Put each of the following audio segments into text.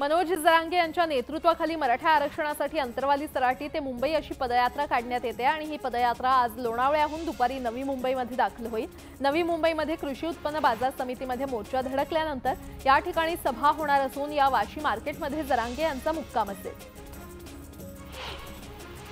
मनोज जरांगे यांच्या नेतृत्वाखाली मराठा आरक्षणासाठी अंतरवाली सराटी ते मुंबई अशी पदयात्रा काढण्यात येते आणि ही पदयात्रा आज लोणावळ्याहून दुपारी नवी मुंबईमध्ये दाखल होईल। नवी मुंबईमध्ये कृषी उत्पन्न बाजार समितीमध्ये मोर्चा धडकल्यानंतर या ठिकाणी सभा होणार असून या वाशी मार्केटमध्ये जरांगे यांचा मुक्काम असेल।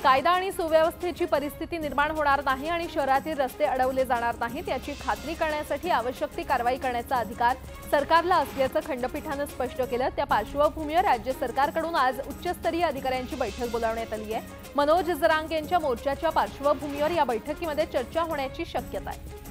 कायदा आणि सुव्यवस्थेची परिस्थिती निर्माण होणार नाही आणि शहरातील रस्ते अडवले जाणार नाहीत याची खात्री करण्यासाठी आवश्यक ती कारवाई करण्याचा अधिकार सरकारला असल्याचं खंडपीठाने स्पष्ट केलं। त्या पार्श्वभूमीवर राज्य सरकारकडून आज उच्चस्तरीय अधिकाऱ्यांची बैठक बोलावण्यात आली आहे। मनोज जरांगे यांच्या मोर्चाच्या पार्श्वभूमीवर या बैठकीमध्ये चर्चा होण्याची शक्यता आहे।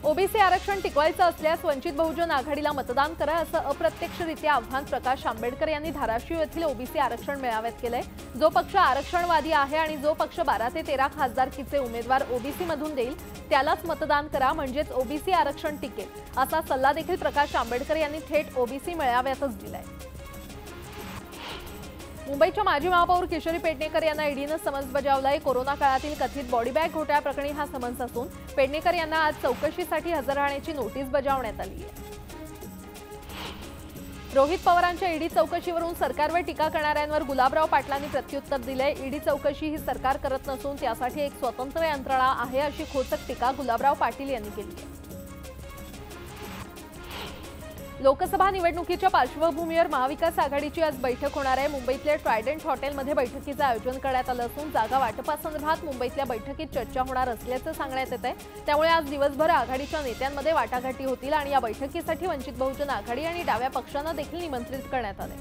ओबीसी आरक्षण टिकवायचं असल्यास वंचित बहुजन आघाडीला मतदान करा असं अप्रत्यक्षरित्या आव्हान प्रकाश आंबेडकर यांनी धाराशिव येथील ओबीसी आरक्षण मेळाव्यात केलंय। जो पक्ष आरक्षणवादी आहे आणि जो पक्ष 12 ते 13 खासदारकीचे उमेदवार ओबीसी मधून देईल त्यालाच मतदान करा म्हणजेच ओबीसी आरक्षण टिकेल असा सल्ला देखील प्रकाश आंबेडकर यांनी थेट ओबीसी मेळाव्यातच दिलाय। मुंबईच्या माजी महापौर किशोरी पेडणेकर यांना ईडीने समन्स बजावलाय। कोरोना काळातील कथित बॉडी बॅग घोटाळ्याप्रकरणी हा समन्स असून पेडणेकर यांना आज चौकशीसाठी हजर राहण्याची नोटीस बजावण्यात आली आहे। रोहित पवारांच्या ईडी चौकशीवरून सरकारवर टीका करणाऱ्यांवर गुलाबराव पाटलांनी प्रत्युत्तर दिले। ईडी चौकशी ही सरकार करत नसून त्यासाठी एक स्वतंत्र यंत्रणा आहे अशी खोचक टीका गुलाबराव पाटील यांनी केली आहे। लोकसभा निवडणुकीच्या पार्श्वभूमीवर महाविकास आघाडीची आज बैठक होणार आहे। मुंबईतल्या ट्रायडंट हॉटेलमध्ये बैठकीचं आयोजन करण्यात आलं असून जागा वाटपासंदर्भात मुंबईतल्या बैठकीत चर्चा होणार असल्याचं सांगण्यात येत आहे। त्यामुळे आज दिवसभर आघाडीच्या नेत्यांमध्ये वाटाघाटी होतील आणि या बैठकीसाठी वंचित बहुजन आघाडी आणि डाव्या पक्षांना देखील निमंत्रित करण्यात आले।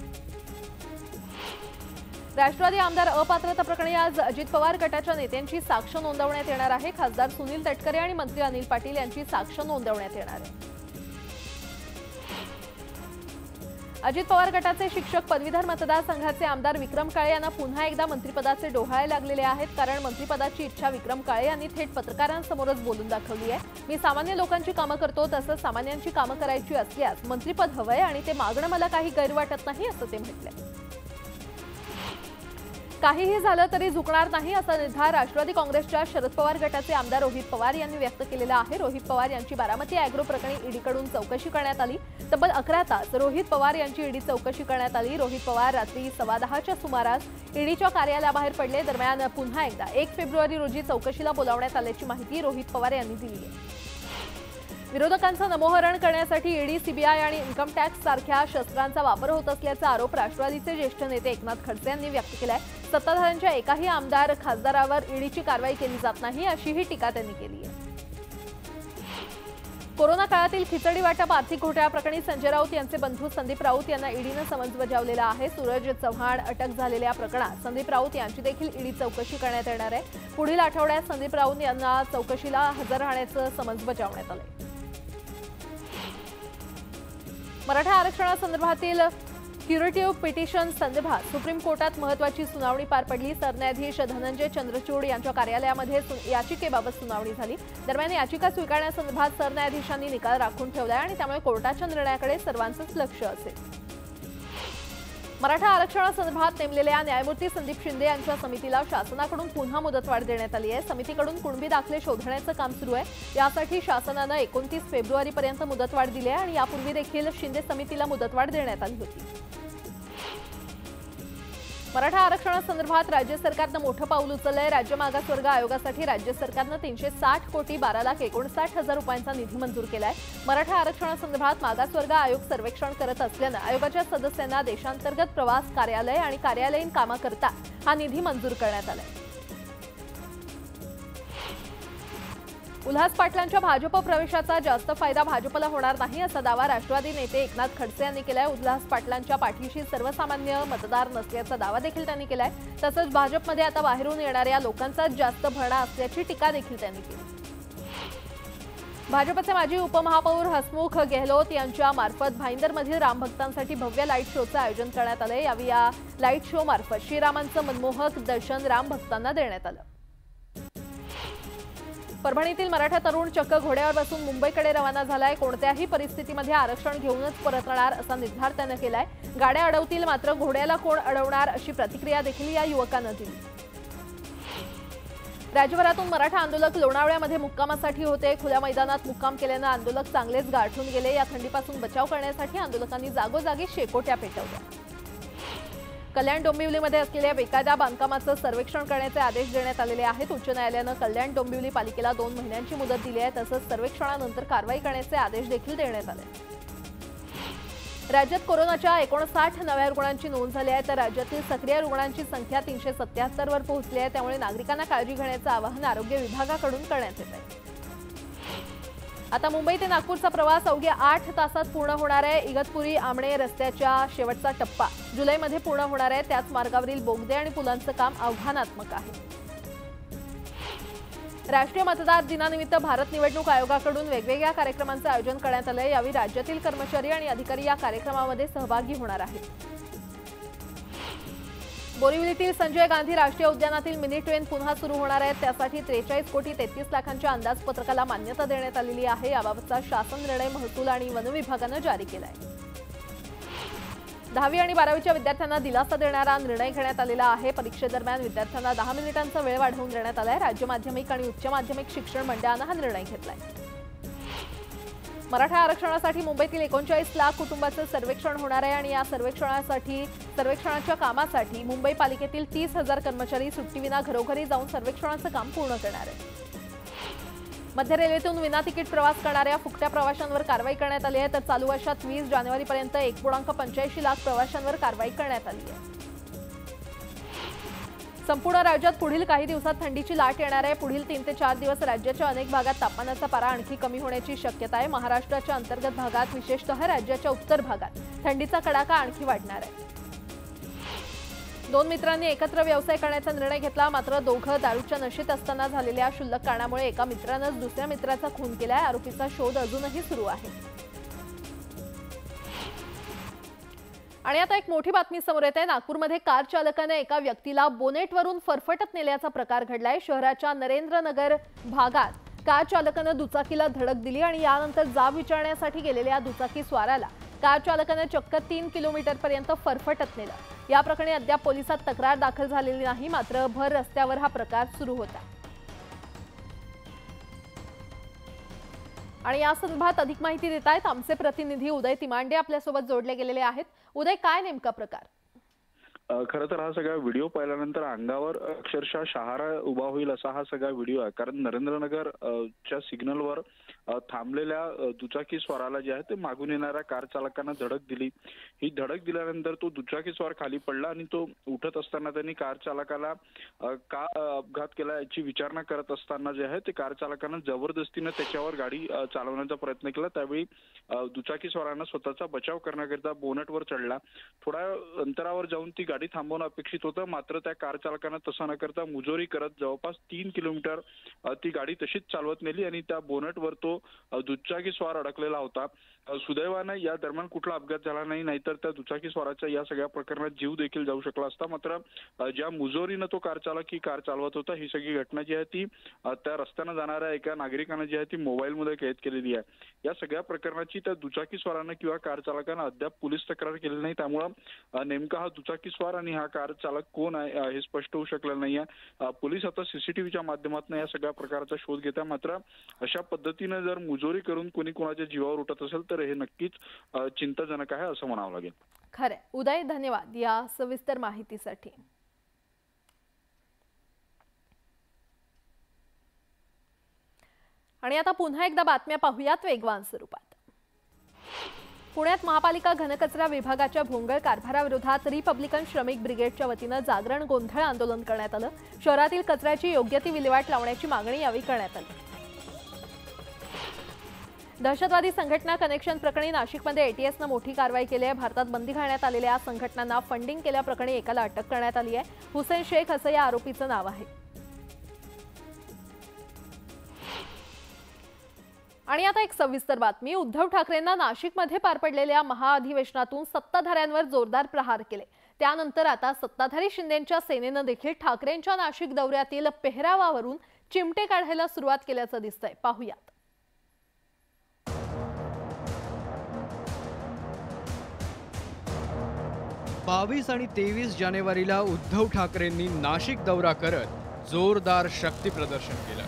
राष्ट्रवादी आमदार अपात्रता प्रकरणी आज अजित पवार गटाच्या नेत्यांची साक्ष नोंदवण्यात येणार आहे। खासदार सुनील तटकरे आणि मंत्री अनिल पाटील यांची साक्ष नोंदवण्यात येणार आहे। अजित पवार गटाचे शिक्षक पदवीधर मतदारसंघाचे आमदार विक्रम काळे यांना पुन्हा एकदा मंत्रिपदाचे डोहाळे लागलेले आहेत। कारण मंत्रिपदाची इच्छा विक्रम काळे यांनी थेट पत्रकारांसमोरच बोलून दाखवली आहे। मी सामान्य लोकांची कामं करतो तसंच सामान्यांची कामं करायची असल्यास मंत्रिपद हवंय आणि ते मागणं मला काही गैर वाटत नाही असं ते म्हटलंय। काहीही झालं तरी झुकणार नाही असा निर्धार राष्ट्रवादी काँग्रेसच्या शरद पवार गटाचे आमदार रोहित पवार यांनी व्यक्त केलेला आहे। रोहित पवार यांची बारामती अॅग्रो प्रकरणी ईडीकडून चौकशी करण्यात आली। तब्बल 11 तास रोहित पवार यांची ईडी चौकशी करण्यात आली। रोहित पवार रात्री 10:15च्या सुमारास ईडीच्या कार्यालयाबाहेर पडले। दरम्यान पुन्हा एकदा 1 फेब्रुवारी रोजी चौकशीला बोलावण्यात आल्याची माहिती रोहित पवार यांनी दिली आहे। विरोधकांचं नमोहरण करण्यासाठी ईडी, सीबीआय आणि इन्कम टॅक्स सारख्या शस्त्रांचा वापर होत असल्याचा आरोप राष्ट्रवादीचे ज्येष्ठ नेते एकनाथ खडसे यांनी व्यक्त केलाय। सत्ताधाऱ्यांच्या एकाही आमदार खासदारावर ईडीची कारवाई केली जात नाही अशीही टीका त्यांनी केली आहे। कोरोना काळातील खिचडी वाटप आर्थिक घोटाळ्याप्रकरणी संजय राऊत यांचे बंधू संदीप राऊत यांना ईडीने समन्स बजावलेला आहे। सूरज चव्हाण अटक झालेल्या प्रकरणात संदीप राऊत यांची देखील ईडी चौकशी करण्यात येणार आहे। पुढील आठवड्यात संदीप राऊत यांना चौकशीला हजर राहण्याचं समन्स बजावण्यात आलंय। मराठा आरक्षणासंदर्भातील क्युरेटिव्ह पिटिशन संदर्भात सुप्रीम कोर्टात महत्त्वाची सुनावणी पार पडली। सरन्यायाधीश धनंजय चंद्रचूड यांच्या कार्यालयामध्ये याचिकेबाबत सुनावणी झाली। दरम्यान याचिका स्वीकारण्यासंदर्भात सरन्यायाधीशांनी निकाल राखून ठेवलाय आणि त्यामुळे कोर्टाच्या निर्णयाकडे सर्वांचंच लक्ष असेल। मराठा आरक्षणासंदर्भात नेमलेल्या न्यायमूर्ती संदीप शिंदे यांच्या समितीला शासनाकडून पुन्हा मुदतवाढ देण्यात आली आहे। समितीकडून कुणबी दाखले शोधण्याचं काम सुरू आहे। यासाठी शासनाने 29 फेब्रुवारीपर्यंत मुदतवाढ दिली आहे आणि यापूर्वी देखील शिंदे समितीला मुदतवाढ देण्यात आली होती। मराठा आरक्षणासंदर्भात राज्य सरकारनं मोठं पाऊल उचललंय। राज्य मागासवर्ग आयोगासाठी राज्य सरकारनं 360 कोटी 12,59,000 रुपयांचा निधी मंजूर केलाय। मराठा आरक्षणासंदर्भात मागासवर्ग आयोग सर्वेक्षण करत असल्यानं आयोगाच्या सदस्यांना देशांतर्गत प्रवास, कार्यालय आणि कार्यालयीन कामाकरता हा निधी मंजूर करण्यात आलाय। उल्हास पाटलांच्या भाजप प्रवेशाचा जास्त फायदा भाजपला होणार नाही असा दावा राष्ट्रवादी नेते एकनाथ खडसे यांनी केलाय। उल्हास पाटलांच्या पाठीशी सर्वसामान्य मतदार नसल्याचा दावा देखील त्यांनी केलाय। तसंच भाजपमध्ये आता बाहेरून येणाऱ्या लोकांचाच जास्त भरणा असल्याची टीका देखील त्यांनी केली। भाजपचे माजी उपमहापौर हसमुख गेहलोत यांच्या मार्फत भाईंदरमधील रामभक्तांसाठी भव्य लाईट शोचं आयोजन करण्यात आलंय। यावेळी या लाईट शो मार्फत श्रीरामांचं मनमोहक दर्शन रामभक्तांना देण्यात आलं। परभणीतील मराठा तरुण चक्क घोड्यावर बसून मुंबईकडे रवाना झालाय। कोणत्याही परिस्थितीमध्ये आरक्षण घेऊनच परतणार असा निर्धार त्याने केलाय। गाड्या अडवतील मात्र घोड्याला कोण अडवणार अशी प्रतिक्रिया देखील या युवकानं दिली। राज्यभरातून मराठा आंदोलक लोणावळ्यामध्ये मुक्कामासाठी होते। खुल्या मैदानात मुक्काम केल्याने आंदोलक चांगलेच गारठून गेले। या थंडीपासून बचाव करण्यासाठी आंदोलकांनी जागोजागी शेकोट्या पेटवल्या। कल्याण डोंबिवलीमध्ये असलेल्या बेकायदा बांधकामाचं सर्वेक्षण करण्याचे आदेश देण्यात आलेले आहेत। उच्च न्यायालयानं कल्याण डोंबिवली पालिकेला 2 महिन्यांची मुदत दिली आहे। तसंच सर्वेक्षणानंतर कारवाई करण्याचे आदेश देखील देण्यात आले। राज्यात कोरोनाच्या 59 नव्या रुग्णांची नोंद झाली आहे, तर राज्यातील सक्रिय रुग्णांची संख्या 377 वर पोहोचली आहे। त्यामुळे नागरिकांना काळजी घेण्याचं आवाहन आरोग्य विभागाकडून करण्यात येत आहे। आता मुंबई ते नागपूरचा प्रवास अवघ्या 8 तासात पूर्ण होणार आहे। इगतपुरी आमणे रस्त्याच्या शेवटचा टप्पा जुलैमध्ये पूर्ण होणार आहे। त्याच मार्गावरील बोगदे आणि पुलांचं काम आव्हानात्मक आहे। राष्ट्रीय मतदार दिनानिमित्त भारत निवडणूक आयोगाकडून वेगवेगळ्या कार्यक्रमांचं आयोजन करण्यात आलं आहे। यावेळी राज्यातील कर्मचारी आणि अधिकारी या कार्यक्रमामध्ये सहभागी होणार आहेत। बोरिवलीतील संजय गांधी राष्ट्रीय उद्यानातील मिनी ट्रेन पुन्हा सुरू होणार आहे। त्यासाठी 43 कोटी 33 लाखांच्या अंदाजपत्रकाला मान्यता देण्यात आलेली आहे। याबाबतचा शासन निर्णय महसूल आणि वन विभागानं जारी केला आहे। 10वी आणि 12वीच्या विद्यार्थ्यांना दिलासा देणारा निर्णय घेण्यात आलेला आहे। परीक्षेदरम्यान विद्यार्थ्यांना 10 मिनिटांचा वेळ वाढवून देण्यात आला आहे। राज्य माध्यमिक आणि उच्च माध्यमिक शिक्षण मंडळानं हा निर्णय घेतलाय। मराठा आरक्षणासाठी मुंबईतील 39 लाख कुटुंबांचं सर्वेक्षण होणार आहे आणि या सर्वेक्षणाच्या कामासाठी मुंबई पालिकेतील 30,000 कर्मचारी सुट्टीविना घरोघरी जाऊन सर्वेक्षणाचं काम पूर्ण करणार आहे। मध्य रेल्वेतून विना तिकीट प्रवास करणाऱ्या फुकट्या प्रवाशांवर कारवाई करण्यात आली आहे, तर चालू वर्षात 20 जानेवारीपर्यंत 1.85 लाख प्रवाशांवर कारवाई करण्यात आली आहे। संपूर्ण राज्यात पुढील काही दिवसात थंडीची लाट येणार आहे। पुढील 3 ते 4 दिवस राज्याच्या अनेक भागात तापमानाचा पारा आणखी कमी होण्याची शक्यता आहे। महाराष्ट्राच्या अंतर्गत भागात विशेषतः राज्याच्या उत्तर भागात थंडीचा कडाका आणखी वाढणार आहे। 2 मित्रांनी एकत्र व्यवसाय करण्याचा निर्णय घेतला, मात्र दोघं दारूच्या नशेत असताना झालेल्या क्षुल्लक कारणामुळे एका मित्रानंच दुसऱ्या मित्राचा खून केलाय। आरोपीचा शोध अजूनही सुरू आहे। आणि आता एक मोठी बातमी समोर येते। नागपूरमध्ये कार चालकाने एका व्यक्तीला बोनेटवरून फरफटत नेल्याचा प्रकार घडलाय। शहराच्या नरेंद्रनगर भागात कार चालकानं दुचाकीला धडक दिली आणि यानंतर जाब विचारण्यासाठी गेलेल्या दुचाकी स्वाराला कार चालकाने चक्क 3 किलोमीटरपर्यंत फरफटत नेलं। या प्रकरणी अद्याप पोलिसात तक्रार दाखल झालेली नाही, मात्र भर रस्त्यावर हा प्रकार सुरू होता। आणि या संदर्भात अधिक माहिती देत आहेत आमचे प्रतिनिधी उदय तिमांडे आपल्यासोबत जोडले गेलेले आहेत। उदय, काय नेमका प्रकार? खरं तर हा सगळा व्हिडिओ पाहिल्यानंतर अंगावर अक्षरशः शहारा उभा होईल असा हा सगळा व्हिडिओ आहे। कारण नरेंद्रनगर च्या सिग्नलवर थांबलेल्या दुचाकी स्वाराला जे आहे ते मागून येणाऱ्या कार चालकांना धडक दिली। ही धडक दिल्यानंतर तो दुचाकी स्वार खाली पडला आणि तो उठत असताना त्यांनी कार चालकाला का अपघात केला याची विचारणा करत असताना जे आहे ते कार चालकानं जबरदस्तीने त्याच्यावर गाडी चालवण्याचा प्रयत्न केला। त्यावेळी दुचाकी स्वारानं स्वतःचा बचाव करण्याकरिता बोनटवर चढला। थोड्या अंतरावर जाऊन ती गाडी थांबवणं अपेक्षित होतं, मात्र त्या कार चालकानं तसं न करता मुजोरी करत जवळपास 3 किलोमीटर ती गाडी तशीच चालवत नेली आणि त्या बोनटवर तो दुचाकी स्वार अडकलेला होता। सुदैवानं या दरम्यान कुठला अपघात झाला नाही, नाहीतर त्या दुचाकी स्वाराच्या या सगळ्या प्रकरणात जीव देखील जाऊ शकला असता। मात्र ज्या मुजोरीनं तो कार चालक ही कार चालवत होता, ही सगळी घटना जी आहे ती त्या रस्त्यानं जाणाऱ्या एका नागरिकानं जी आहे ती मोबाईलमध्ये कैद केलेली आहे। या सगळ्या प्रकरणाची त्या दुचाकी स्वारानं किंवा कार चालकानं अद्याप पोलीस तक्रार केली नाही। त्यामुळे नेमका हा दुचाकी स्वार आणि हा कार चालक कोण आहे हे स्पष्ट होऊ शकलं नाहीये। पोलीस आता सीसीटीव्हीच्या माध्यमातून या सगळ्या प्रकाराचा शोध घेत आहे। मात्र अशा पद्धतीने जर मुजोरी करून कोणी कोणाच्या जीवावर उठत असेल तर हे नक्कीच चिंताजनक आहे असं म्हणावं लागेल। खरं उदय, धन्यवाद या सविस्तर माहितीसाठी। आणि आता पुन्हा एकदा बातम्या पाहूयात वेगवान स्वरूपात। पुण्यात महापालिका घनकचरा विभागाच्या भोंगळ कारभाराविरोधात रिपब्लिकन श्रमिक ब्रिगेडच्या वतीनं जागरण गोंधळ आंदोलन करण्यात आलं। शहरातील कचऱ्याची योग्य ती विल्हेवाट लावण्याची मागणी यावेळी करण्यात आली। दहशतवादी संघटना कनेक्शन प्रकरणी नाशिकमध्ये एटीएसनं मोठी कारवाई केली आहे। भारतात बंदी घालण्यात आलेल्या संघटनांना फंडिंग केल्याप्रकरणी एकाला अटक करण्यात आली आहे। हुसेन शेख असं या आरोपीचं नाव आहे। आणि आता एक सविस्तर बातमी। उद्धव ठाकरेंना नाशिकमध्ये पार पडलेल्या महाअधिवेशनातून सत्ताधाऱ्यांवर जोरदार प्रहार केले। त्यानंतर आता सत्ताधारी शिंदेंच्या सेनेनं देखील ठाकरेंच्या नाशिक दौऱ्यातील पेहरावावरून चिमटे काढायला सुरुवात केल्याचं दिसतंय। पाहूयात। 22 आणि 23 जानेवारीला उद्धव ठाकरेंनी नाशिक दौरा करत जोरदार शक्ती प्रदर्शन केलं।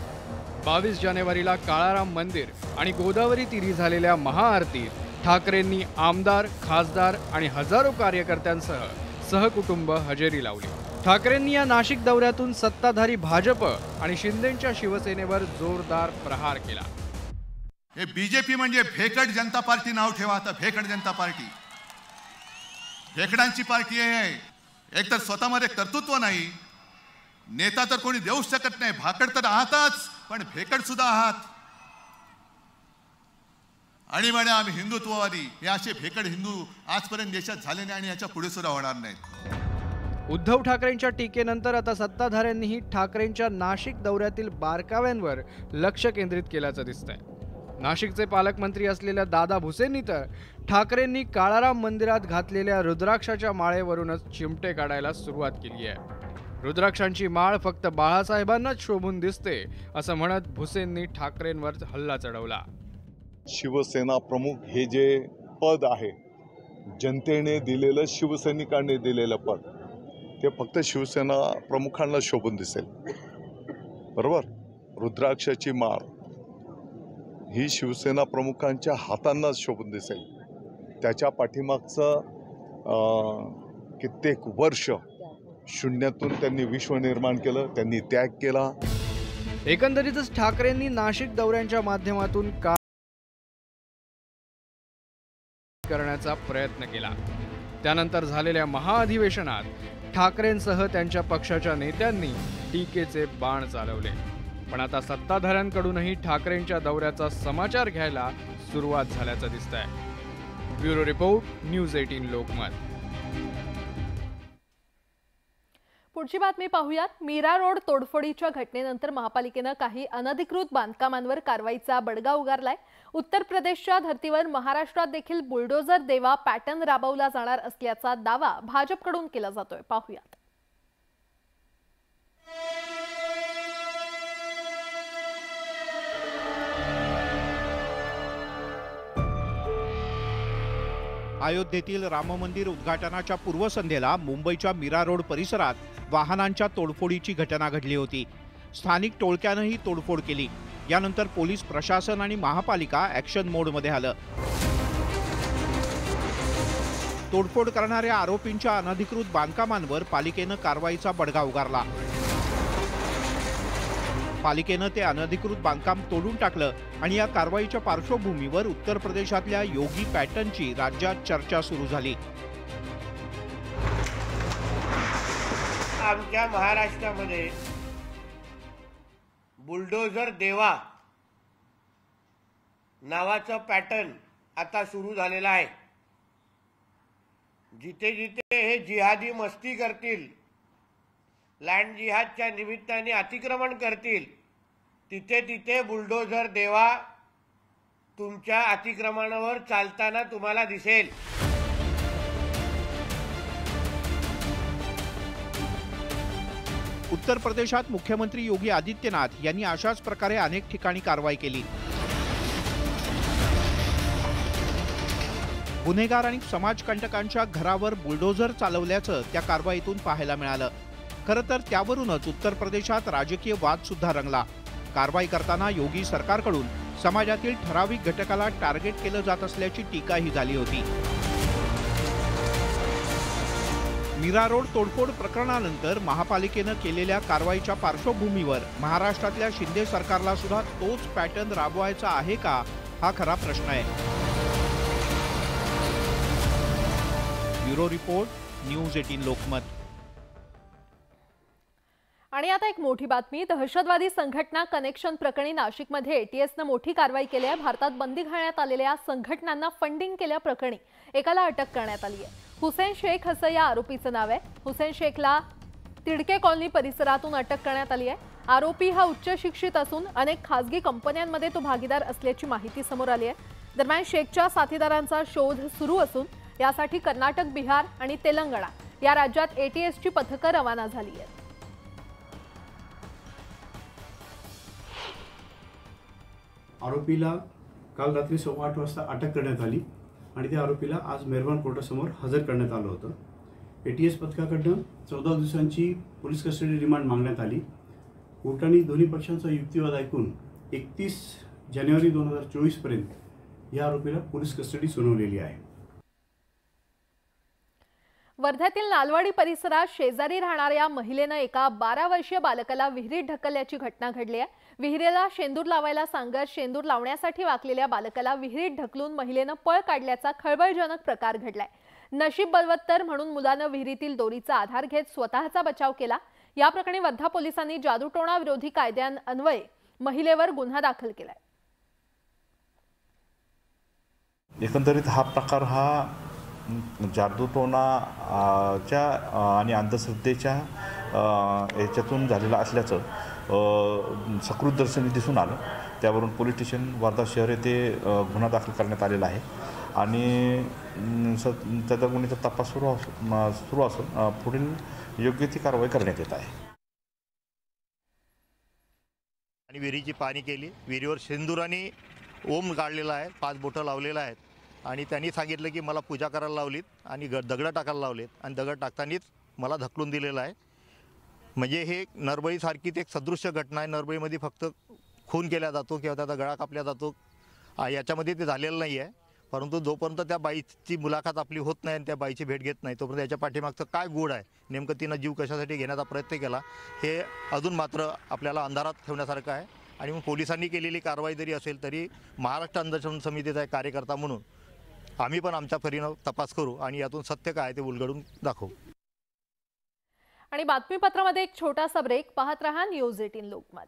22 जानेवारीला काळाराम मंदिर आणि गोदावरी तीरी झालेल्या महाआरतीत ठाकरेंनी आमदार, खासदार आणि हजारो कार्यकर्त्यांसह सहकुटुंब हजेरी लावली। ठाकरेंनी या नाशिक दौऱ्यातून सत्ताधारी भाजप आणि शिंदेंच्या शिवसेनेवर जोरदार प्रहार केला। हे बीजेपी म्हणजे भेकड जनता पार्टी नाव ठेवा आता, भेकड जनता पार्टी भेकडांची पार्टी आहे। एक तर स्वतःमध्ये कर्तृत्व नाही, नेता तर कोणी देऊच शकत नाही, भाकड तर आहातच पण भेकड सुद्धा आहात। आणि म्हणे आम्ही हिंदुत्ववादी, हे असे भेकड हिंदू आजपर्यंत देशात झाले नाही आणि याच्या पुढे सुद्धा होणार नाहीत। उद्धव ठाकरेंच्या टीकेनंतर आता सत्ताधाऱ्यांनीही ठाकरेंच्या नाशिक दौऱ्यातील बारकाव्यांवर लक्ष केंद्रित केल्याचं दिसतंय। नाशिकचे पालकमंत्री असलेल्या दादा भुसेंनी तर ठाकरेंनी काळाराम मंदिरात घातलेल्या रुद्राक्षाच्या माळेवरूनच चिमटे काढायला सुरुवात केली आहे। रुद्राक्षांची माळ फक्त बाळासाहेबांनाच शोभून दिसते असं म्हणत भुसेंनी ठाकरेंवर हल्ला चढवला। शिवसेना प्रमुख हे जे पद आहे, जनतेने दिलेलं, शिवसैनिकांनी दिलेलं पद, ते फक्त शिवसेना प्रमुखांना शोभून दिसेल, बरोबर। रुद्राक्षाची माळ ही शिवसेना प्रमुखांच्या हातांनाच शोभून दिसेल। त्याच्या पाठीमागचं कित्येक वर्ष शून्यातून त्यांनी विश्व निर्माण केलं, त्यांनी त्याग केला। एकंदरीतच ठाकरेंनी नाशिक दौऱ्यांच्या माध्यमातून करण्याचा प्रयत्न केला। त्यानंतर झालेल्या महाअधिवेशनात ठाकरेंसह त्यांच्या पक्षाच्या नेत्यांनी टीकेचे बाण चालवले। पण आता सत्ताधाऱ्यांकडूनही ठाकरेंच्या दौऱ्याचा समाचार घ्यायला सुरुवात झाल्याचं दिसतंय। Bureau report, news 18 Lokmat. पुढची बातमी पाहूयात। मीरा रोड तोडफोडीच्या घटनेनंतर महापालिकेनं काही अनधिकृत बांधकामांवर कारवाईचा बडगा उगारलाय। उत्तर प्रदेशच्या धर्तीवर महाराष्ट्रात देखील बुलडोझर देवा पॅटर्न राबवला जाणार असल्याचा दावा भाजपकडून केला जातोय। पाहूयात। अयोध्येतील राम मंदिर उद्घाटनाच्या पूर्वसंध्येला मुंबईच्या मीरा रोड परिसरात वाहनांच्या तोडफोडीची घटना घडली होती। स्थानिक टोळक्यानंही तोडफोड केली। यानंतर पोलीस प्रशासन आणि महापालिका ॲक्शन मोडमध्ये आलं। तोडफोड करणाऱ्या आरोपींच्या अनधिकृत बांधकामांवर पालिकेनं कारवाईचा बडगा उगारला। पालिकेनं ते अनधिकृत बांधकाम तोडून टाकलं आणि या कारवाईच्या पार्श्वभूमीवर उत्तर प्रदेशातल्या योगी पॅटर्नची राज्यात चर्चा सुरू झाली। आमच्या महाराष्ट्रामध्ये बुलडोझर देवा नावाचं पॅटर्न आता सुरू झालेला आहे। जिथे जिथे हे जिहादी मस्ती करतील, लँड जिहादच्या निमित्ताने अतिक्रमण करतील, तिथे तिथे बुलडोझर देवा तुमच्या अतिक्रमणावर चालताना तुम्हाला दिसेल। उत्तर प्रदेशात मुख्यमंत्री योगी आदित्यनाथ यांनी अशाच प्रकारे अनेक ठिकाणी कारवाई केली। गुन्हेगार आणि समाजकंटकांच्या घरावर बुलडोझर चालवल्याचं त्या कारवाईतून पाहायला मिळालं। खरं तर त्यावरूनच उत्तर प्रदेशात राजकीय वाद सुद्धा रंगला। कारवाई करताना योगी सरकारकडून समाजातील ठराविक घटकाला टार्गेट केलं जात असल्याची टीकाही झाली होती। मीरा रोड तोडफोड प्रकरणानंतर महापालिकेनं केलेल्या कारवाईच्या पार्श्वभूमीवर महाराष्ट्रातल्या शिंदे सरकारला सुद्धा तोच पॅटर्न राबवायचा आहे का, हा खरा प्रश्न आहे। Bureau report, news 18 Lokmat. आणि आता एक मोठी बातमी। दहशतवादी संघटना कनेक्शन प्रकरणी नाशिकमध्ये एटीएसनं मोठी कारवाई केली आहे। भारतात बंदी घालण्यात आलेल्या संघटनांना फंडिंग केल्याप्रकरणी एकाला अटक करण्यात आली आहे। हुसेन शेख असं या आरोपीचं नाव आहे। हुसेन शेखला तिडके कॉलनी परिसरातून अटक करण्यात आली आहे। आरोपी हा उच्च शिक्षित असून अनेक खासगी कंपन्यांमध्ये तो भागीदार असल्याची माहिती समोर आली आहे। दरम्यान शेखच्या साथीदारांचा शोध सुरू असून यासाठी कर्नाटक, बिहार आणि तेलंगणा या राज्यात एटीएसची पथकं रवाना झाली आहेत। आरोपीला काल रात्री 8:15 वाजता अटक करण्यात आली आणि त्या आरोपीला आज मेहरबान कोर्टासमोर हजर करण्यात आलं होतं। एटीएस पथकाकडून 14 दिवसांची पोलीस कस्टडी रिमांड मागण्यात आली कोर्टाने दोन्ही पक्षांचा युक्तिवाद ऐकून 31 जानेवारी 2024 पर्यंत या आरोपीला पोलीस कस्टडी सुनावलेली आहे. वर्ध्यातील नालवाडी परिसरात शेजारी राहणाऱ्या महिलेनं एका 12 वर्षीय बालकाला विहिरीत ढकलल्याची घटना घडली आहे. विहिरीला शेंदूर लावायला सांगत शेंदूर लावण्यासाठी वाकलेल्या बालकाला विहिरीत ढकलून महिलेनं पळ काढल्याचा खळबळजनक प्रकार घडलाय. नशीब बलवत्तर म्हणून मुलानं विहिरीतील दोरीचा आधार घेत स्वतःचा बचाव केला. या प्रकरणी वर्धा पोलिसांनी जादूटोणा विरोधी कायद्यान्वये महिलेवर गुन्हा दाखल केलाय. एकंदरीत हा प्रकार हा जादूटोणाच्या आणि अंधश्रद्धेच्या याच्यातून झालेला असल्याचं सकृतदर्शनी दिसून आलं. त्यावरून पोलीस स्टेशन वर्धा शहर येथे गुन्हा दाखल करण्यात आलेला आहे आणि त्या गुन्ह्याचा तपास सुरू असून पुढील योग्य ती कारवाई करण्यात येत आहे. आणि विहिरीची पाहणी केली. विहिरीवर शेंदुराने ओम गाळलेला आहे, 5 बोटं लावलेलं आहेत आणि त्यांनी सांगितलं की मला पूजा करायला लावलीत आणि दगडं टाकायला लावलेत आणि दगड टाकतानीच मला ढकलून दिलेलं आहे. म्हणजे हे नरबळीसारखीच एक सदृश्य घटना आहे. नरबळीमध्ये फक्त खून केला जातो किंवा त्याचा गळा कापला जातो, याच्यामध्ये ते झालेलं नाही आहे. परंतु जोपर्यंत त्या बाईची मुलाखत आपली होत नाही आणि त्या बाईची भेट घेत नाही तोपर्यंत याच्या पाठीमागचं काय गूढ आहे, नेमकं तिनं जीव कशासाठी घेण्याचा प्रयत्न केला, हे अजून मात्र आपल्याला अंधारात ठेवण्यासारखं आहे. आणि मग पोलिसांनी केलेली कारवाई जरी असेल तरी महाराष्ट्र अंधश्रद्धा समितीचा एक कार्यकर्ता म्हणून आम्ही पण आमच्या परीनं तपास करू आणि यातून सत्य काय ते उलगडून दाखवू. आणि बातमीपत्रामध्ये एक छोटासा ब्रेक. पाहत रहा न्यूज 18 लोकमत.